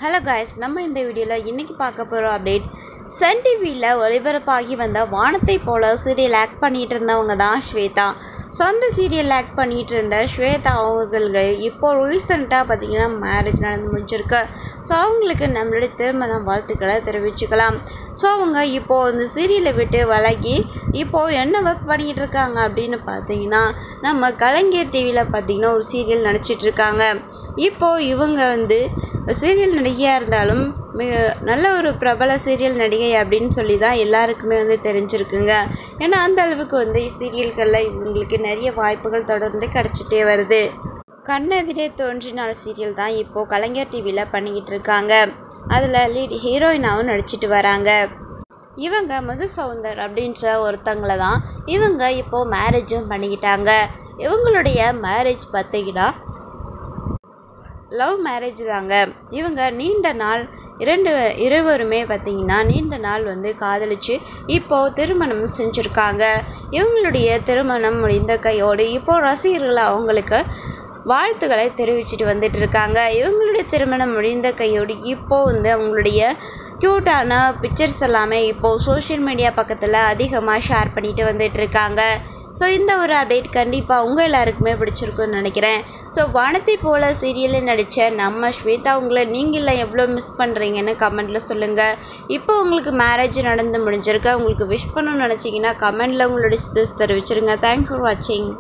Hello guys, நம்ம இந்த வீடியோவில் இன்றைக்கி பார்க்க போகிறோம் அப்டேட். சன் டிவியில் ஒளிபரப்பாகி வந்த வானத்தை போல சீரியல் ஆக்ட் பண்ணிகிட்டு இருந்தவங்க தான் ஸ்வேதா. சொந்த சீரியல் ஆக்ட் பண்ணிகிட்டு இருந்த ஸ்வேதா அவர்களுக்கு இப்போது ரீசெண்டாக பார்த்திங்கன்னா மேரேஜ் நடந்து முடிஞ்சிருக்கு. ஸோ அவங்களுக்கு நம்மளுடைய திருமண வாழ்த்துக்களை தெரிவிச்சுக்கலாம். ஸோ அவங்க இப்போது இந்த சீரியலை விட்டு விலகி இப்போது என்ன ஒர்க் பண்ணிக்கிட்டு இருக்காங்க அப்படின்னு பார்த்தீங்கன்னா, நம்ம கலைஞர் டிவியில் பார்த்திங்கன்னா ஒரு சீரியல் நடிச்சிட்ருக்காங்க. இப்போது இவங்க சீரியல் நடிகையாக இருந்தாலும் மிக நல்ல ஒரு பிரபல சீரியல் நடிகை அப்படின்னு சொல்லி தான் எல்லாருக்குமே தெரிஞ்சிருக்குங்க. ஏன்னா அந்த அளவுக்கு சீரியல்களில் இவங்களுக்கு நிறைய வாய்ப்புகள் தொடர்ந்து கிடச்சிட்டே வருது. கண்ணெதிரே தோன்றினால சீரியல் தான் இப்போது கலைஞர் டிவியில் பண்ணிக்கிட்டு இருக்காங்க. அதில் லீட் ஹீரோயினாகவும் நடிச்சிட்டு வராங்க. இவங்க மதுசௌந்தர் அப்படின்ற ஒருத்தங்களை தான் இவங்க இப்போது மேரேஜும் பண்ணிக்கிட்டாங்க. இவங்களுடைய மேரேஜ் பார்த்திங்கன்னா லவ் மேரேஜ் தாங்க. இவங்க நீண்ட நாள் இருவருமே பார்த்திங்கன்னா நீண்ட நாள் காதலிச்சு இப்போது திருமணம் செஞ்சுருக்காங்க. இவங்களுடைய திருமணம் முடிந்த கையோடு இப்போது ரசிகர்கள் அவங்களுக்கு வாழ்த்துக்களை தெரிவிச்சுட்டு வந்துட்டு இருக்காங்க. இவங்களுடைய திருமணம் முடிந்த கையோடு இப்போது அவங்களுடைய க்யூட்டான பிக்சர்ஸ் எல்லாமே இப்போது சோஷியல் மீடியா பக்கத்தில் அதிகமாக ஷேர் பண்ணிட்டு வந்துட்டுருக்காங்க. ஸோ இந்த ஒரு அப்டேட் கண்டிப்பாக உங்கள் எல்லாருக்குமே பிடிச்சிருக்குன்னு நினைக்கிறேன். ஸோ வானத்தை போல சீரியலில் நடித்த நம்ம ஸ்வேதா உங்களை நீங்கள எவ்வளோ மிஸ் பண்ணுறீங்கன்னு கமெண்ட்டில் சொல்லுங்கள். இப்போ உங்களுக்கு மேரேஜ் நடந்து முடிஞ்சிருக்கு. உங்களுக்கு விஷ் பண்ணணும்னு நினச்சிங்கன்னா கமெண்ட்டில் உங்களோட தெரிவிச்சிருங்க. தேங்க்ஸ் ஃபார் வாட்சிங்.